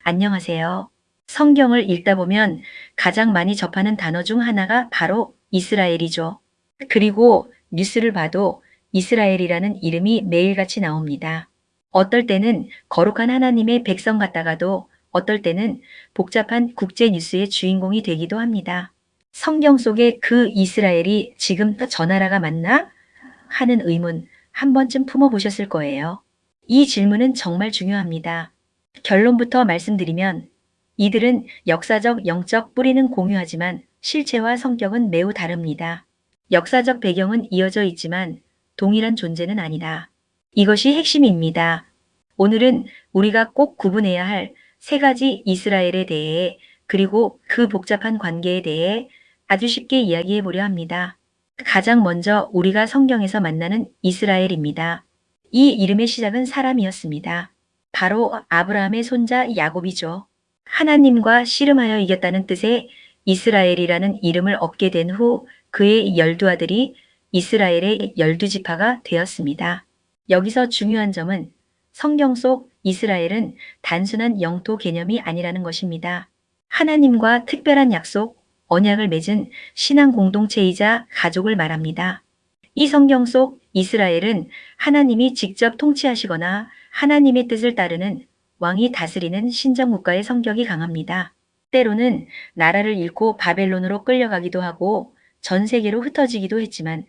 안녕하세요. 성경을 읽다 보면 가장 많이 접하는 단어 중 하나가 바로 이스라엘이죠. 그리고 뉴스를 봐도 이스라엘이라는 이름이 매일같이 나옵니다. 어떨 때는 거룩한 하나님의 백성 같다가도 어떨 때는 복잡한 국제 뉴스의 주인공이 되기도 합니다. 성경 속의 그 이스라엘이 지금 저 나라가 맞나? 하는 의문 한 번쯤 품어보셨을 거예요. 이 질문은 정말 중요합니다. 결론부터 말씀드리면 이들은 역사적 영적 뿌리는 공유하지만 실체와 성격은 매우 다릅니다. 역사적 배경은 이어져 있지만 동일한 존재는 아니다. 이것이 핵심입니다. 오늘은 우리가 꼭 구분해야 할 세 가지 이스라엘에 대해 그리고 그 복잡한 관계에 대해 아주 쉽게 이야기해 보려 합니다. 가장 먼저 우리가 성경에서 만나는 이스라엘입니다. 이 이름의 시작은 사람이었습니다. 바로 아브라함의 손자 야곱이죠. 하나님과 씨름하여 이겼다는 뜻의 이스라엘이라는 이름을 얻게 된 후 그의 12아들이 이스라엘의 12지파가 되었습니다. 여기서 중요한 점은 성경 속 이스라엘은 단순한 영토 개념이 아니라는 것입니다. 하나님과 특별한 약속, 언약을 맺은 신앙 공동체이자 가족을 말합니다. 이 성경 속 이스라엘은 하나님이 직접 통치하시거나 하나님의 뜻을 따르는 왕이 다스리는 신정국가의 성격이 강합니다. 때로는 나라를 잃고 바벨론으로 끌려가기도 하고 전 세계로 흩어지기도 했지만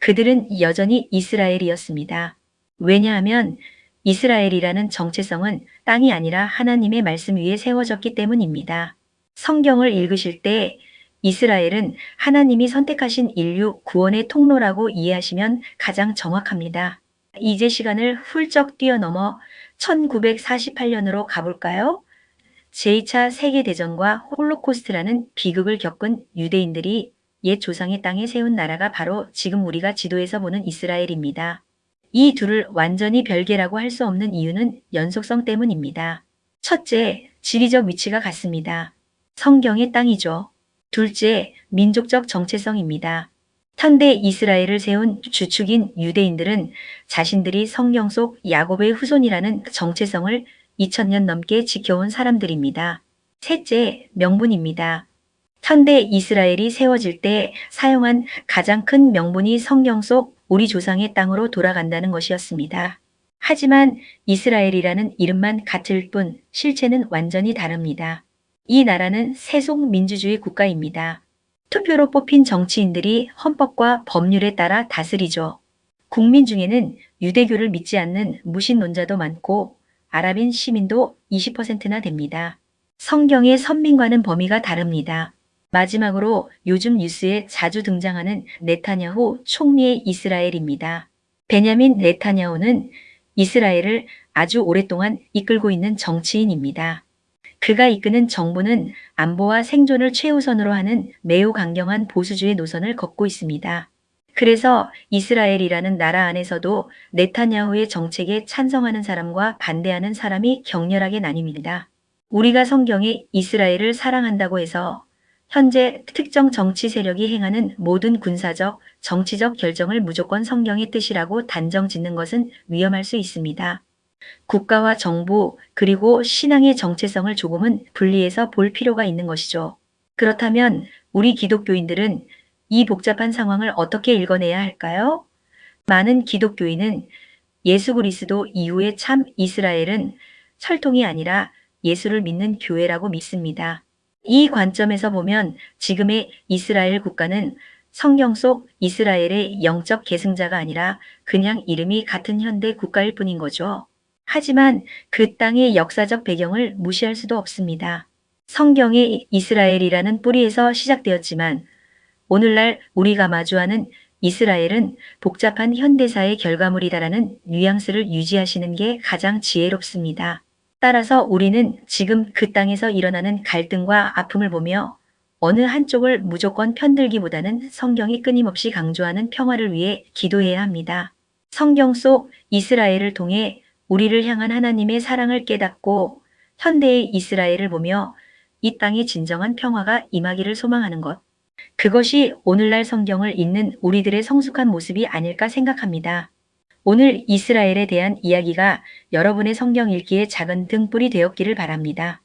그들은 여전히 이스라엘이었습니다. 왜냐하면 이스라엘이라는 정체성은 땅이 아니라 하나님의 말씀 위에 세워졌기 때문입니다. 성경을 읽으실 때 이스라엘은 하나님이 선택하신 인류 구원의 통로라고 이해하시면 가장 정확합니다. 이제 시간을 훌쩍 뛰어넘어 1948년으로 가볼까요? 제2차 세계대전과 홀로코스트라는 비극을 겪은 유대인들이 옛 조상의 땅에 세운 나라가 바로 지금 우리가 지도에서 보는 이스라엘입니다. 이 둘을 완전히 별개라고 할 수 없는 이유는 연속성 때문입니다. 첫째, 지리적 위치가 같습니다. 성경의 땅이죠. 둘째, 민족적 정체성입니다. 현대 이스라엘을 세운 주축인 유대인들은 자신들이 성경 속 야곱의 후손이라는 정체성을 2000년 넘게 지켜온 사람들입니다. 셋째, 명분입니다. 현대 이스라엘이 세워질 때 사용한 가장 큰 명분이 성경 속 우리 조상의 땅으로 돌아간다는 것이었습니다. 하지만 이스라엘이라는 이름만 같을 뿐 실체는 완전히 다릅니다. 이 나라는 세속 민주주의 국가입니다. 투표로 뽑힌 정치인들이 헌법과 법률에 따라 다스리죠. 국민 중에는 유대교를 믿지 않는 무신론자도 많고 아랍인 시민도 20%나 됩니다. 성경의 선민과는 범위가 다릅니다. 마지막으로 요즘 뉴스에 자주 등장하는 네타냐후 총리의 이스라엘입니다. 베냐민 네타냐후는 이스라엘을 아주 오랫동안 이끌고 있는 정치인입니다. 그가 이끄는 정부는 안보와 생존을 최우선으로 하는 매우 강경한 보수주의 노선을 걷고 있습니다. 그래서 이스라엘이라는 나라 안에서도 네타냐후의 정책에 찬성하는 사람과 반대하는 사람이 격렬하게 나뉩니다. 우리가 성경에 이스라엘을 사랑한다고 해서 현재 특정 정치 세력이 행하는 모든 군사적, 정치적 결정을 무조건 성경의 뜻이라고 단정 짓는 것은 위험할 수 있습니다. 국가와 정부 그리고 신앙의 정체성을 조금은 분리해서 볼 필요가 있는 것이죠. 그렇다면 우리 기독교인들은 이 복잡한 상황을 어떻게 읽어내야 할까요? 많은 기독교인은 예수 그리스도 이후의 참 이스라엘은 혈통이 아니라 예수를 믿는 교회라고 믿습니다. 이 관점에서 보면 지금의 이스라엘 국가는 성경 속 이스라엘의 영적 계승자가 아니라 그냥 이름이 같은 현대 국가일 뿐인 거죠. 하지만 그 땅의 역사적 배경을 무시할 수도 없습니다. 성경의 이스라엘이라는 뿌리에서 시작되었지만 오늘날 우리가 마주하는 이스라엘은 복잡한 현대사의 결과물이다라는 뉘앙스를 유지하시는 게 가장 지혜롭습니다. 따라서 우리는 지금 그 땅에서 일어나는 갈등과 아픔을 보며 어느 한쪽을 무조건 편들기보다는 성경이 끊임없이 강조하는 평화를 위해 기도해야 합니다. 성경 속 이스라엘을 통해 우리를 향한 하나님의 사랑을 깨닫고 현대의 이스라엘을 보며 이 땅에 진정한 평화가 임하기를 소망하는 것. 그것이 오늘날 성경을 읽는 우리들의 성숙한 모습이 아닐까 생각합니다. 오늘 이스라엘에 대한 이야기가 여러분의 성경 읽기에 작은 등불이 되었기를 바랍니다.